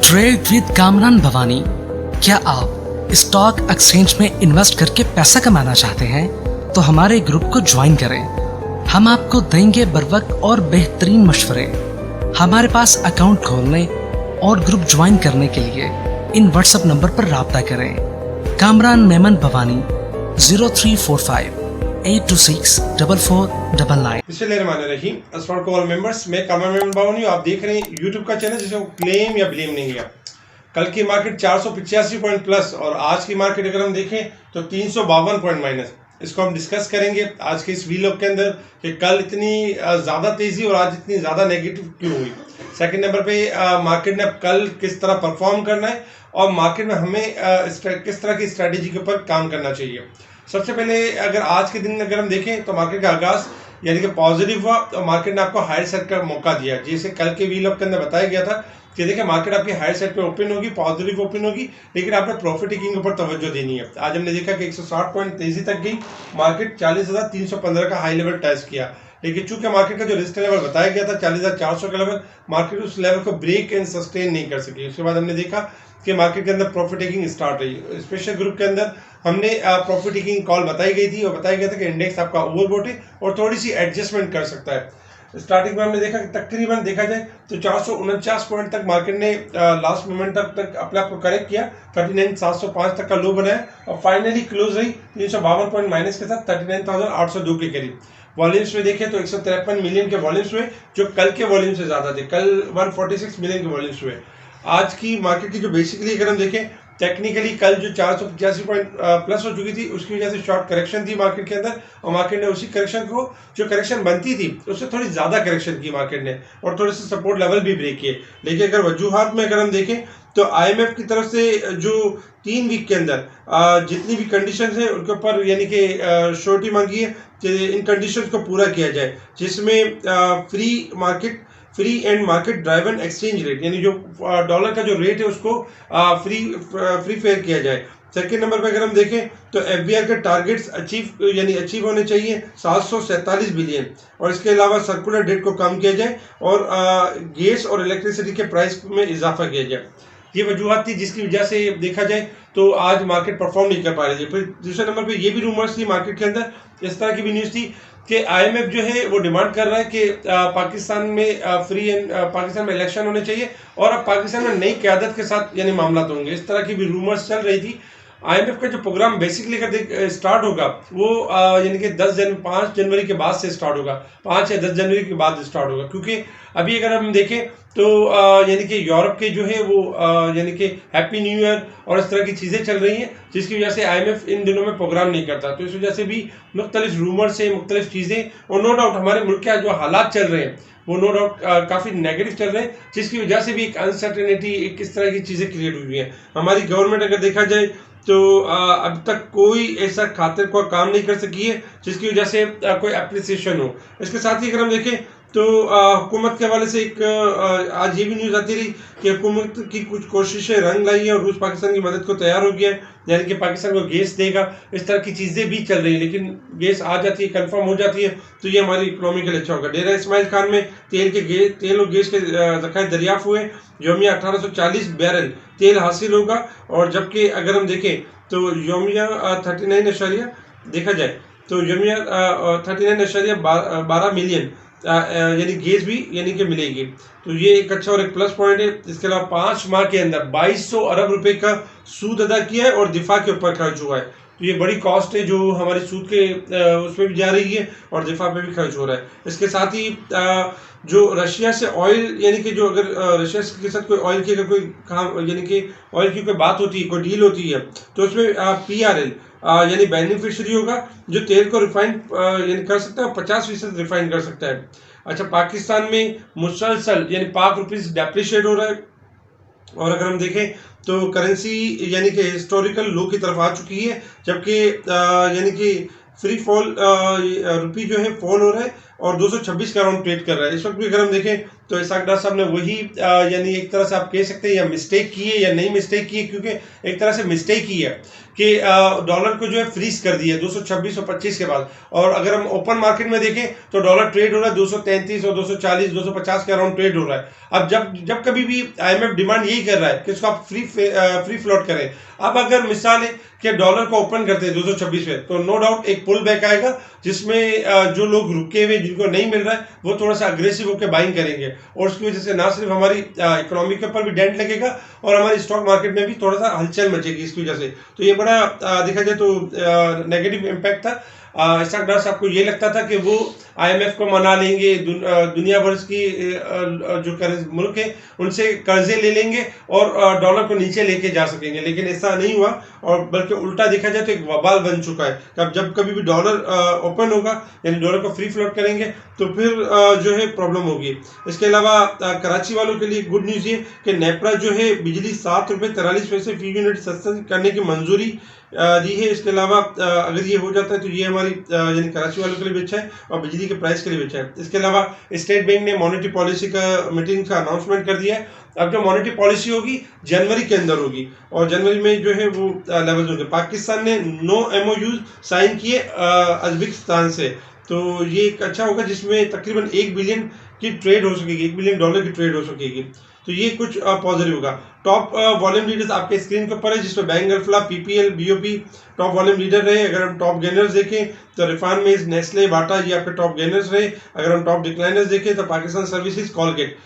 Trade with Kamran Bhavani. क्या आप stock exchange में इन्वेस्ट करके पैसा कमाना चाहते हैं तो हमारे ग्रुप को ज्वाइन करें। हम आपको देंगे बर वक्त और बेहतरीन मशवरे। हमारे पास अकाउंट खोलने और ग्रुप ज्वाइन करने के लिए इन व्हाट्सएप नंबर पर राब्ता करें। कामरान मेमन भवानी 0345-826-4499। बिस्मिल्लाहिर्रहमानिर्रहीम। अस्सलाम वालेकुम ऑल मेंबर्स, मैं कामरान मेमन भवानी। आप देख रहे हैं यूट्यूब का चैनल जिसे क्लेम या ब्लेम नहीं है। कल की मार्केट 485 पॉइंट प्लस और आज की मार्केट अगर हम देखें तो 352 पॉइंट माइनस। इसको हम डिस्कस करेंगे आज के इस वीलॉग के अंदर कि कल इतनी ज़्यादा तेज़ी और आज इतनी ज़्यादा नेगेटिव क्यों हुई। सेकंड नंबर पे मार्केट ने अब कल किस तरह परफॉर्म करना है और मार्केट में हमें किस तरह की स्ट्रैटेजी के ऊपर काम करना चाहिए। सबसे पहले अगर आज के दिन अगर हम देखें तो मार्केट का आगाज़ यानी कि पॉजिटिव हुआ और मार्केट ने आपको हायर सेट का मौका दिया, जैसे कल के वीलॉग के अंदर बताया गया था कि देखिए मार्केट आपकी हायर सेट पे ओपन होगी, पॉजिटिव ओपन होगी, लेकिन आपने प्रॉफिट टेकिंग के ऊपर तवज्जो देनी है। आज हमने देखा कि 160 पॉइंट तेजी तक गई मार्केट, 40,315 का हाई लेवल टेस्ट किया, लेकिन चूंकि मार्केट का जो रिस्क लेवल बताया गया था 40,400 का लेवल, मार्केट उस लेवल को ब्रेक एंड सस्टेन नहीं कर सकी। उसके बाद हमने देखा कि मार्केट के अंदर प्रॉफिट टेकिंग स्टार्ट रही। स्पेशल ग्रुप के अंदर हमने प्रॉफिट टेकिंग कॉल बताई गई थी और बताया गया था कि इंडेक्स आपका ओवरबॉट है और थोड़ी सी एडजस्टमेंट कर सकता है। स्टार्टिंग में हमने देखा कि तकरीबन देखा जाए तो 449 पॉइंट तक मार्केट ने लास्ट मोमेंट तक अपने आप को करेक्ट किया, 39,705 तक का लो बनाया और फाइनली क्लोज रही 352 पॉइंट माइनस के साथ 39,802 के करीब। वॉल्यूम्स में देखें तो 153 मिलियन के वॉल्यूम्स हुए, जो कल के वॉल्यूम से ज़्यादा थे। कल 146 मिलियन के वॉल्यूम्स हुए। आज की मार्केट की जो बेसिकली अगर हम देखें टेक्निकली कल जो 485 पॉइंट प्लस हो चुकी थी उसकी वजह से शॉर्ट करेक्शन थी मार्केट के अंदर और मार्केट ने उसी करेक्शन को जो करेक्शन बनती थी उससे थोड़ी ज़्यादा करेक्शन की मार्केट ने और थोड़े से सपोर्ट लेवल भी ब्रेक किए। लेकिन अगर वजूहात में अगर हम देखें तो आईएमएफ की तरफ से जो 3 वीक के अंदर जितनी भी कंडीशन है उनके ऊपर यानी कि श्योरिटी मांगी है कि इन कंडीशन को पूरा किया जाए, जिसमें free and market driven exchange rate यानी जो डॉलर का जो रेट है उसको फ्री फेयर किया जाए। सेकेंड नंबर पे अगर हम देखें तो एफबीआर के टारगेट्स अचीव होने चाहिए 747 बिलियन और इसके अलावा सर्कुलर डेट को कम किया जाए और गैस और इलेक्ट्रिसिटी के प्राइस में इजाफा किया जाए। ये वजूहत थी जिसकी वजह से देखा जाए तो आज मार्केट परफॉर्म नहीं कर पा रही थी। फिर दूसरे नंबर पे ये भी रूमर्स थी मार्केट के अंदर, इस तरह की भी न्यूज़ थी कि आईएमएफ जो है वो डिमांड कर रहा है कि पाकिस्तान में पाकिस्तान में इलेक्शन होने चाहिए और अब पाकिस्तान में नई क़यादत के साथ यानी मामला होंगे। इस तरह की भी रूमर्स चल रही थी। आईएमएफ का जो प्रोग्राम बेसिकली अगर स्टार्ट होगा वो यानी कि 5 जनवरी के बाद से स्टार्ट होगा, 5 या 10 जनवरी के बाद स्टार्ट होगा, क्योंकि अभी अगर हम देखें तो यानी कि यूरोप के जो है वो यानी कि हैप्पी न्यू ईयर और इस तरह की चीज़ें चल रही हैं जिसकी वजह से आईएमएफ इन दिनों में प्रोग्राम नहीं करता। तो इस वजह से भी मुख्तलिफ रूमर्स से मुख्तलिफ चीज़ें और नो डाउट हमारे मुल्क के जो हालात चल रहे हैं वो नो डाउट काफ़ी नेगेटिव चल रहे हैं, जिसकी वजह से भी एक अनसर्टेनिटी एक इस तरह की चीज़ें क्रिएट हुई हैं। हमारी गवर्नमेंट अगर देखा जाए तो अब तक कोई ऐसा खातिर कोई काम नहीं कर सकी है जिसकी वजह से कोई एप्रिसिएशन हो। इसके साथ ही अगर हम देखें तो हुकूमत के हवाले से एक आज ये भी न्यूज़ आती रही कि हुकूमत की कुछ कोशिशें रंग लाई हैं और रूस पाकिस्तान की मदद को तैयार हो गया है, यानी कि पाकिस्तान को गैस देगा। इस तरह की चीज़ें भी चल रही हैं, लेकिन गैस आ जाती है, कंफर्म हो जाती है तो ये हमारी इकोनॉमी के लिए अच्छा होगा। डेरा इस्माइल खान में तेल और गैस के ज़खायर दरियाफ्त हुए, योमिया 1840 बैरल तेल हासिल होगा और जबकि अगर हम देखें तो योमिया 39 देखा जाए तो योमिया 39.12 मिलियन यानी गैस भी यानी कि मिलेगी। तो ये एक अच्छा और एक प्लस पॉइंट है। इसके अलावा 5 माह के अंदर 2200 अरब रुपए का सूद अदा किया है और दिफा के ऊपर खर्च हुआ है। तो ये बड़ी कॉस्ट है जो हमारी सूद के उसमें भी जा रही है और दिफा पे भी खर्च हो रहा है। इसके साथ ही जो रशिया से ऑयल यानी कि जो अगर रशिया के साथ कोई ऑयल की अगर कोई काम यानी कि ऑयल की कोई बात होती है, कोई डील होती है तो उसमें PRL यानी बेनिफिशियरी होगा जो तेल को रिफाइन यानी कर सकता है, 50% रिफाइन कर सकता है। अच्छा, पाकिस्तान में मुसलसल यानी पाक रुपीज़ डेप्रिशिएट हो रहा है और अगर हम देखें तो करेंसी यानी कि हिस्टोरिकल लो की तरफ आ चुकी है, जबकि यानी कि फ्री फॉल रुपी जो है फॉल हो रहा है और 226 का अराउंड ट्रेड कर रहा है। इस वक्त भी अगर हम देखें तो इसाक डार साहब ने वही यानी एक तरह से आप कह सकते हैं या मिस्टेक की है या नहीं मिस्टेक की है, क्योंकि एक तरह से मिस्टेक ही है कि डॉलर को जो है फ्रीज कर दिया 226 और 25 के बाद। और अगर हम ओपन मार्केट में देखें तो डॉलर ट्रेड हो रहा है 233 और 240 250 के अराउंड ट्रेड हो रहा है। अब जब कभी भी IMF डिमांड यही कर रहा है कि इसको आप फ्री फ्लोट करें। अब अगर मिसाल है कि डॉलर को ओपन करते हैं 226 पे, तो नो डाउट एक पुल बैक आएगा जिसमें जो लोग रुके हुए जिनको नहीं मिल रहा है वो थोड़ा सा अग्रेसिव होकर बाइंग करेंगे, और उसकी वजह से ना सिर्फ हमारी इकोनॉमी के ऊपर भी डेंट लगेगा और हमारी स्टॉक मार्केट में भी थोड़ा सा हलचल मचेगी इसकी वजह से। तो ये बड़ा देखा जाए तो नेगेटिव इम्पैक्ट था। इसाक डार साहब को ये लगता था कि वो IMF को मना लेंगे, दुनिया भर की जो मुल्क है उनसे कर्जे ले लेंगे और डॉलर को नीचे लेके जा सकेंगे, लेकिन ऐसा नहीं हुआ, और बल्कि उल्टा देखा जाए तो एक वबाल बन चुका है। अब जब कभी भी डॉलर ओपन होगा यानी डॉलर को फ्री फ्लोट करेंगे तो फिर जो है प्रॉब्लम होगी। इसके अलावा कराची वालों के लिए गुड न्यूज़ ये कि नेपरा जो है बिजली ₹7.43 फी यूनिट सस्ता करने की मंजूरी दी है। इसके अलावा अगर ये हो जाता है तो ये हमारी यानी कराची वालों के लिए भी अच्छा है और बिजली के प्राइस के लिए भी अच्छा है। इसके अलावा स्टेट बैंक ने मॉनेटरी पॉलिसी का मीटिंग का अनाउंसमेंट कर दिया है। अब जो मॉनेटरी पॉलिसी होगी जनवरी के अंदर होगी और जनवरी में जो है वो लेवल होंगे। पाकिस्तान ने 9 MOU साइन किए उज्बेकिस्तान से, तो ये एक अच्छा होगा जिसमें तकरीबन $1 बिलियन की ट्रेड हो सकेगी, $1 बिलियन की ट्रेड हो सकेगी, तो ये कुछ पॉजिटिव होगा। टॉप वॉल्यूम लीडर्स आपके स्क्रीन के ऊपर है जिसमें bank Alfalah, PPL, BOP top volume leader रहे। अगर हम टॉप गेनर्स देखें तो रिफाइन मेज, नेस्ले, बाटा ये आपके टॉप गेनर्स रहे। अगर हम टॉप डिक्लाइनर्स देखें तो Pakistan services, Colgate,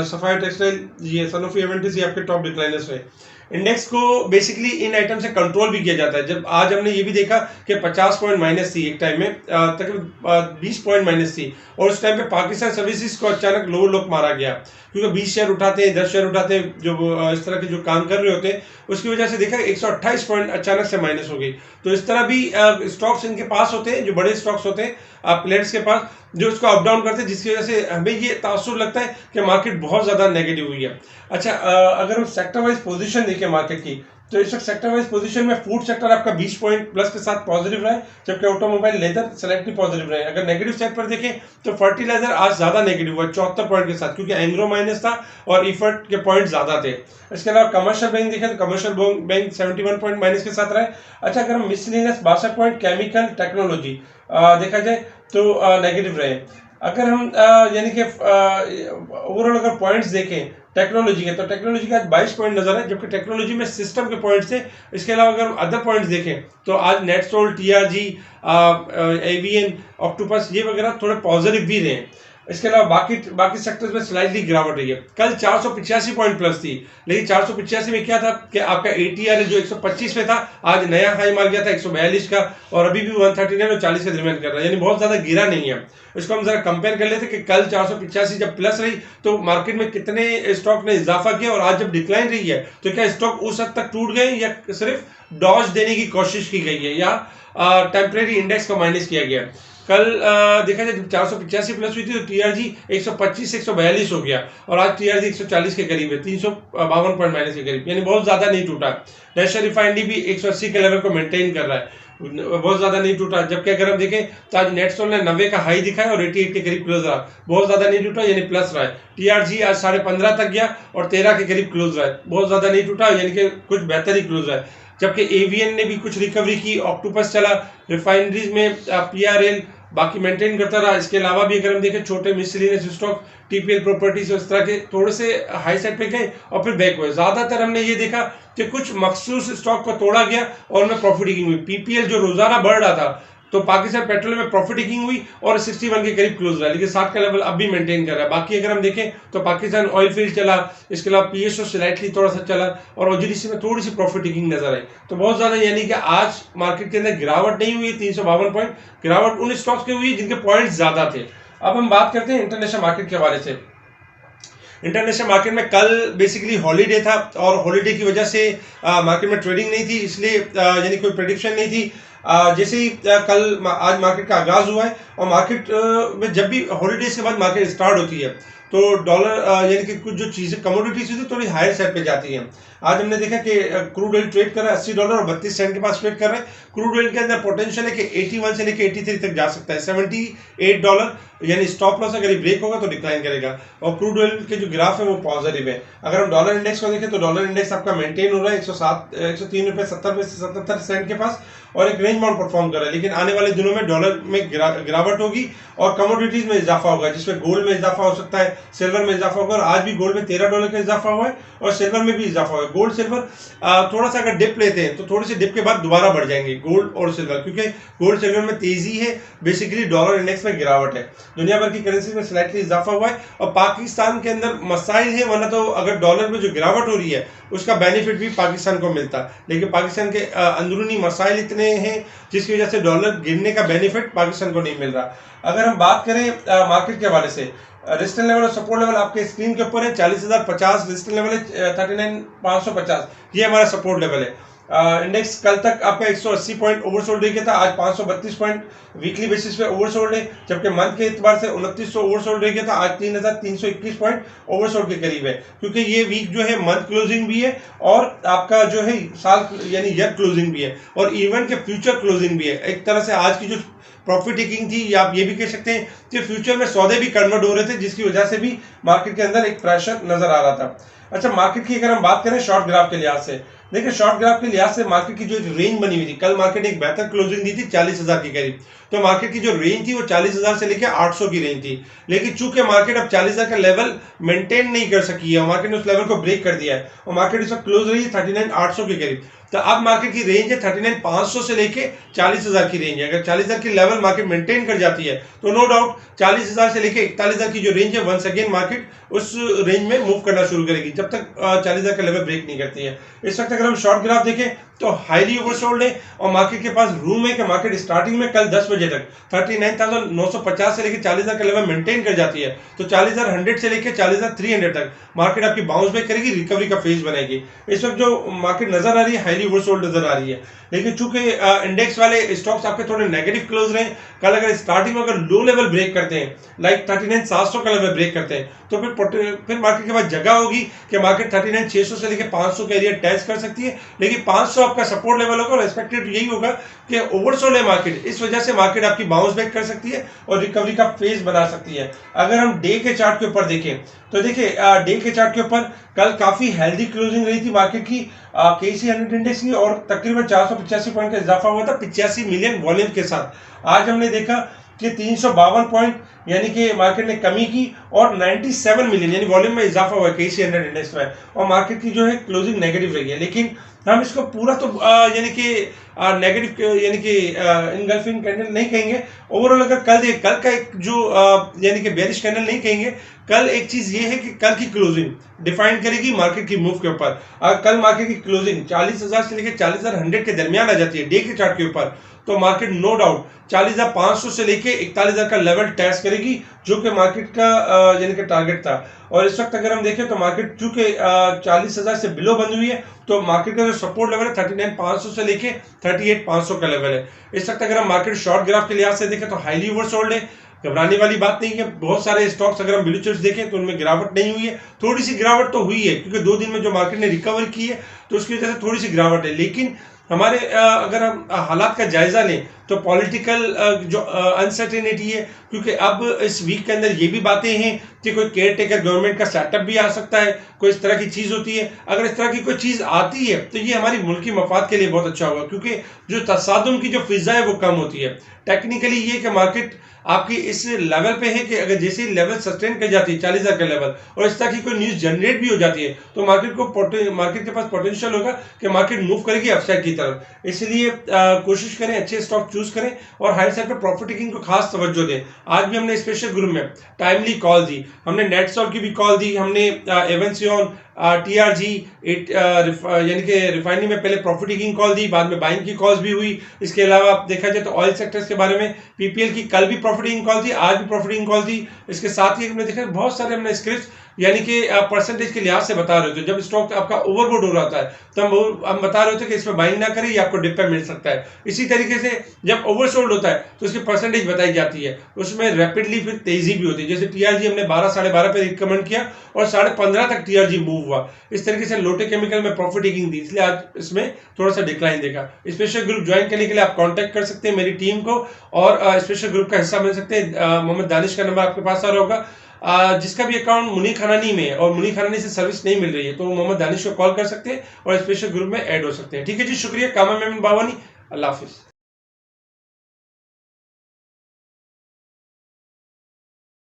sapphire textile, ये सनोफी एवेंटिस ये आपके टॉप डिक्लाइनर्स रहे। इंडेक्स को बेसिकली इन आइटम से कंट्रोल भी किया जाता है। जब आज हमने ये भी देखा कि 50 पॉइंट माइनस थी, एक टाइम में तकरीबन 20 पॉइंट माइनस थी, और उस टाइम पे पाकिस्तान सर्विसेज को अचानक लो लोग मारा गया क्योंकि 20 शेयर उठाते हैं, 10 शेयर उठाते हैं, जो इस तरह के जो काम कर रहे होते हैं, उसकी वजह से देखा 128 पॉइंट अचानक से माइनस हो गई। तो इस तरह भी स्टॉक्स इनके पास होते हैं, जो बड़े स्टॉक्स होते हैं प्लेयर्स के पास, जो उसको अप डाउन करते हैं, जिसकी वजह से हमें ये तासुर लगता है कि मार्केट बहुत ज़्यादा नेगेटिव हुई है। अच्छा, अगर हम सेक्टर वाइज पोजीशन देखें मार्केट की, तो इस वक्त सेक्टर वाइज पोजीशन में फूड सेक्टर आपका 20 पॉइंट प्लस के साथ पॉजिटिव रहा है, जबकि ऑटोमोबाइल, लेदर सेलेक्टिव पॉजिटिव रहे। अगर नेगेटिव साइड पर देखें तो फर्टिलाइजर आज ज़्यादा नेगेटिव हुआ 74 पॉइंट के साथ, क्योंकि एंग्रो माइनस था और इफर्ट के पॉइंट ज़्यादा थे। इसके अलावा कमर्शियल बैंक देखें तो कमर्शियल बैंक 71 पॉइंट माइनस के साथ रहे। अच्छा, अगर हम मिसलेनियस 62 पॉइंट, केमिकल, टेक्नोलॉजी देखा जाए तो नेगेटिव रहे। अगर हम यानी कि ओवरऑल अगर पॉइंट्स देखें टेक्नोलॉजी के, तो टेक्नोलॉजी का आज 22 पॉइंट नजर है, जबकि टेक्नोलॉजी में सिस्टम के पॉइंट्स थे। इसके अलावा अगर हम अदर पॉइंट्स देखें तो आज नेटसोल, TRG, AVN, ऑक्टोपस ये वगैरह थोड़े पॉजिटिव भी रहे। इसके अलावा बाकी सेक्टर्स में स्लाइटली गिरावट रही है। कल 485 पॉइंट प्लस थी, लेकिन 485 में क्या था कि आपका ATR जो 125 पे था, आज नया हाई मार गया था 142 का, और अभी भी 139 और 40 का रिमेन कर रहा है, यानी बहुत ज्यादा गिरा नहीं है। इसको हम जरा कंपेयर कर लेते कि कल 485 जब प्लस रही तो मार्केट में कितने स्टॉक ने इजाफा किया, और आज जब डिक्लाइन रही है तो क्या स्टॉक उस हद तक टूट गए या सिर्फ डॉज देने की कोशिश की गई है, या टेम्परेरी इंडेक्स को माइनस किया गया। कल देखा जाए जब 485 प्लस हुई थी तो TRG 125 से 142 हो गया, और आज TRG 140 के करीब है, 352 पॉइंट माइनस के करीब, यानी बहुत ज्यादा नहीं टूटा। नेशनल रिफाइनरी भी 180 के लेवल को मेंटेन कर रहा है, बहुत ज्यादा नहीं टूटा। जबकि अगर हम देखें तो आज नेटसोल ने 90 का हाई दिखाया और 88 के करीब क्लोज रहा, बहुत ज्यादा नहीं टूटा, यानी प्लस रहा है। TRG आज 15.5 तक गया और 13 के करीब क्लोज रहा है, बहुत ज्यादा नहीं टूटा, यानी कि कुछ बेहतर ही क्लोज रहा है। जबकि AVN ने भी कुछ रिकवरी की, ऑक्टोपस चला, रिफाइनरीज में PRL बाकी मेंटेन करता रहा। इसके अलावा भी अगर हम देखें छोटे मिसलेनियस स्टॉक, TPL प्रॉपर्टीज उस तरह के थोड़े से हाई साइड पे गए और फिर बैक हुए। ज्यादातर हमने ये देखा कि कुछ मखसूस स्टॉक को तोड़ा गया और उनमें प्रॉफिट टेकिंग हुई। PPL जो रोजाना बढ़ रहा था तो पाकिस्तान पेट्रोलियम में प्रॉफिट टेकिंग हुई और 61 के करीब क्लोज रहा, लेकिन 60 का लेवल अब भी मेंटेन कर रहा है। बाकी अगर हम देखें तो पाकिस्तान ऑयल फील्ड चला, इसके अलावा PSO स्लाइटली थोड़ा सा चला, और OGDC में थोड़ी सी प्रॉफिट टेकिंग नजर आई। तो बहुत ज्यादा यानी कि आज मार्केट के अंदर गिरावट नहीं हुई, 352 पॉइंट गिरावट उन स्टॉक्स के हुई जिनके पॉइंट ज्यादा थे। अब हम बात करते हैं इंटरनेशनल मार्केट के हवाले से। इंटरनेशनल मार्केट में कल बेसिकली हॉलीडे था और हॉलीडे की वजह से मार्केट में ट्रेडिंग नहीं थी, इसलिए यानी कोई प्रेडिक्शन नहीं थी। जैसे ही आज मार्केट का आगाज हुआ है, और मार्केट में जब भी हॉलीडेज के बाद मार्केट स्टार्ट होती है तो डॉलर यानी कि कुछ जो चीजें कमोडिटीज होती है थोड़ी हायर साइड पे जाती हैं। आज हमने देखा कि क्रूड ऑयल ट्रेड कर रहा है $80 और 32 सेंट के पास ट्रेड कर रहा है। क्रूड ऑयल के अंदर पोटेंशियल है कि 81 से लेकर 83 तक जा सकता है, $78 यानी स्टॉप लॉस अगर ये ब्रेक होगा तो डिक्लाइन करेगा। और क्रूड ऑयल के जो ग्राफ है वो पॉजिटिव है। अगर हम डॉलर इंडेक्स को देखें तो डॉलर इंडेक्स आपका मेंटेन हो रहा है 103.70 के पास और एक रेंज बाउंड परफॉर्म कर रहा है। लेकिन आने वाले दिनों में डॉलर में गिरावट होगी और कमोडिटीज में इजाफा होगा, जिसमें गोल्ड में इजाफा हो सकता है, सिल्वर में इजाफा होगा। और आज भी गोल्ड में $13 का इजाफा हुआ है और सिल्वर में भी इजाफा हुआ है। गोल्ड सिल्वर थोड़ा सा अगर डिप लेते हैं तो थोड़ी सी डिप के बाद दोबारा बढ़ जाएंगे गोल्ड और सिल्वर, क्योंकि गोल्ड सिल्वर में तेजी है, बेसिकली डॉलर इंडेक्स में गिरावट है। दुनिया भर की करेंसी में स्लाइटली इजाफा हुआ है और पाकिस्तान के अंदर मसाइल है, वरना तो अगर डॉलर में जो गिरावट हो रही है उसका बेनिफिट भी पाकिस्तान को मिलता, लेकिन पाकिस्तान के अंदरूनी मसाइल इतने हैं जिसकी वजह से डॉलर गिरने का बेनिफिट पाकिस्तान को नहीं मिल रहा। अगर हम बात करें मार्केट के हवाले से, रेजिस्टेंस लेवल और सपोर्ट लेवल आपके स्क्रीन के ऊपर है। 40,050 रेजिस्टेंस लेवल है, 39,550 ये हमारा सपोर्ट लेवल है। इंडेक्स कल तक आपका 180 पॉइंट ओवरसोल्ड रह गया था, आज 532 पॉइंट वीकली बेसिस पे ओवरसोल्ड है, जबकि मंथ के एतबार से 2900 ओवरसोल्ड रह गया था, आज 3321 पॉइंट ओवरसोल्ड के करीब है, क्योंकि ये वीक जो है मंथ क्लोजिंग भी है और आपका जो है साल यानी ईयर क्लोजिंग भी है और इवेंट के फ्यूचर क्लोजिंग भी है। एक तरह से आज की जो प्रॉफिट टेकिंग थी, या आप ये भी कह सकते हैं कि फ्यूचर में सौदे भी कन्वर्ट हो रहे थे, जिसकी वजह से भी मार्केट के अंदर एक प्रेशर नजर आ रहा था। अच्छा, मार्केट की अगर हम बात करें शॉर्ट ग्राफ के लिहाज से, देखिए शॉर्ट ग्राफ के लिहाज से मार्केट की जो रेंज बनी हुई थी, कल मार्केट एक बेहतर क्लोजिंग दी थी 40,000 के करीब, तो मार्केट की जो रेंज थी वो 40,000 से लेकर 800 की रेंज थी। लेकिन चूंकि मार्केट अब 40,000 का लेवल मेंटेन नहीं कर सकी है, मार्केट ने उस लेवल को ब्रेक कर दिया है और मार्केट इस वक्त क्लोज रही है 39,800 के करीब। तो अब मार्केट की रेंज है 39,500 से लेके 40,000 की रेंज है। अगर 40,000 की लेवल मार्केट मेंटेन कर जाती है तो नो डाउट 40,000 से लेके 41,000 की जो रेंज है वंस अगेन मार्केट उस रेंज में मूव करना शुरू करेगी, जब तक 40,000 का लेवल ब्रेक नहीं करती है। इस वक्त अगर हम शॉर्ट ग्राफ देखें तो हाईली ओवरसोल्ड है और मार्केट के पास रूम है कि मार्केट स्टार्टिंग में कल 10 बजे तक 39,950 से लेकर 40,000 का लेवल मेंटेन कर जाती है तो 40,100 से लेकर 40,300 तक मार्केट आपकी बाउंस बैक करेगी, रिकवरी का फेज बनाएगी। इस वक्त जो मार्केट नजर आ रही है हाईली ओवरसोल्ड नजर आ रही है, लेकिन चूंकि इंडेक्स वाले स्टॉक्स आपके थोड़े नेगेटिव क्लोज रहे, कल अगर स्टार्टिंग में अगर लो लेवल ब्रेक करते हैं लाइक 39,700 का लेवल ब्रेक करते हैं तो फिर मार्केट के पास जगह होगी कि मार्केट 39,600 से लेकर 500 का एरिया टेस्ट कर सकती है, लेकिन 500 आपका सपोर्ट लेवल होगा और एक्सपेक्टेड यही होगा कि ओवरसोल्ड है मार्केट, इस वजह से मार्केट आपकी बाउंस बैक कर सकती है और रिकवरी का फेज बना सकती है। अगर हम डे के चार्ट के ऊपर देखें तो देखिए डे के चार्ट के ऊपर कल काफी हेल्दी क्लोजिंग रही थी मार्केट की केसी 100 इंडेक्स की और तकरीबन 485 पॉइंट का इजाफा हुआ था 85 मिलियन वॉल्यूम के साथ। आज हमने देखा कि 352 पॉइंट यानी कि मार्केट ने कमी की और 97 मिलियन यानी वॉल्यूम में इजाफा हुआ केसी 100 इंडेक्स में और मार्केट की जो है क्लोजिंग नेगेटिव रही है। लेकिन हम इसको पूरा तो यानी कि नेगेटिव यानी कि इनगल्फिंग कैंडल नहीं कहेंगे। ओवरऑल अगर कल का एक जो यानी कि बेरिश कैंडल नहीं कहेंगे, कल एक चीज ये है कि कल की क्लोजिंग डिफाइन करेगी मार्केट की मूव के ऊपर। अगर कल मार्केट की क्लोजिंग 40,000 से लेकर 40,100 के दरमियान आ जाती है डे के चार्ट के ऊपर तो मार्केट नो डाउट 40,500 से लेके 41,000 का लेवल टेस्ट करेगी, जो कि मार्केट का यानी कि टारगेट था। और इस वक्त अगर हम देखें तो मार्केट चूंकि 40,000 से बिलो बंद हुई है तो मार्केट का जो सपोर्ट लेवल है 39,500 से लेके 38,500 का लेवल है। इस वक्त अगर हम मार्केट शॉर्ट ग्राफ के लिहाज से देखें तो हाईली ओवरसोल्ड है, घबराने वाली बात नहीं है। बहुत सारे स्टॉक्स अगर हम ब्लू चिप्स देखें तो उनमें गिरावट नहीं हुई है, थोड़ी सी गिरावट तो हुई है क्योंकि 2 दिन में जो मार्केट ने रिकवर की है तो उसकी वजह से थोड़ी सी गिरावट है। लेकिन हमारे अगर हम हालात का जायजा लें तो पॉलिटिकल जो अनसर्टेनिटी है, क्योंकि अब इस वीक के अंदर ये भी बातें हैं कि कोई केयर टेकर गवर्नमेंट का सेटअप भी आ सकता है, कोई इस तरह की चीज़ होती है। अगर इस तरह की कोई चीज़ आती है तो ये हमारी मुल्की मफाद के लिए बहुत अच्छा होगा, क्योंकि जो तसादुम की जो फिजा है वो कम होती है। टेक्निकली ये कि मार्केट आपकी इस लेवल पे है कि अगर जैसे ही लेवल सस्टेन कर जाती है 40,000 का लेवल और इस तरह की कोई न्यूज़ जनरेट भी हो जाती है तो मार्केट के पास पोटेंशियल होगा कि मार्केट मूव करेगी अपसाइड की तरफ। इसलिए कोशिश करें अच्छे स्टॉक चूज करें और हाई साइड पे प्रॉफिट टेकिंग को खास तवज्जो दें। आज भी हमने स्पेशल ग्रुप में टाइमली कॉल दी, हमने नेटसॉल की भी कॉल दी, हमने एवेंसियन TRG यानी कि रिफाइनरी में पहले प्रॉफिट टेकिंग कॉल दी, बाद में बाइंग की कॉल्स भी हुई। इसके अलावा देखा जाए तो ऑयल सेक्टर्स के बारे में PPL की कल भी प्रॉफिट टेकिंग कॉल थी, आज भी प्रॉफिट टेकिंग कॉल थी। इसके साथ ही हमने देखा बहुत सारे हमने स्क्रिप्ट यानी कि परसेंटेज के लिहाज से बता रहे होते हैं। जब स्टॉक आपका ओवरबोट हो रहा है तो हम बता रहे होते हैं कि इसमें बाइंग ना करें, ये आपको डिप पे मिल सकता है। इसी तरीके से जब ओवरसोल्ड होता है तो उसकी परसेंटेज बताई जाती है, उसमें रैपिडली फिर तेजी भी होती है। जैसे टीआरजी हमने 12 साढ़े 12 पे रिकमेंड किया और 15.5 तक टीआरजी मूव हुआ। इस तरीके से लोटे केमिकल में प्रॉफिट टेकिंग दी, इसलिए आज इसमें थोड़ा सा डिक्लाइन देगा। स्पेशल ग्रुप ज्वाइन करने के लिए आप कांटेक्ट कर सकते हैं मेरी टीम को और स्पेशल ग्रुप का हिस्सा बन सकते हैं। मोहम्मद दानिश का नंबर आपके पास आ रहा होगा। जिसका भी अकाउंट मुनी खानानी में है और मुनी खानानी से सर्विस नहीं मिल रही है तो मोहम्मद दानिश को कॉल कर सकते हैं और स्पेशल ग्रुप में ऐड हो सकते हैं। ठीक है जी, शुक्रिया। कामा मेमन बावानी, अल्लाह हाफिज।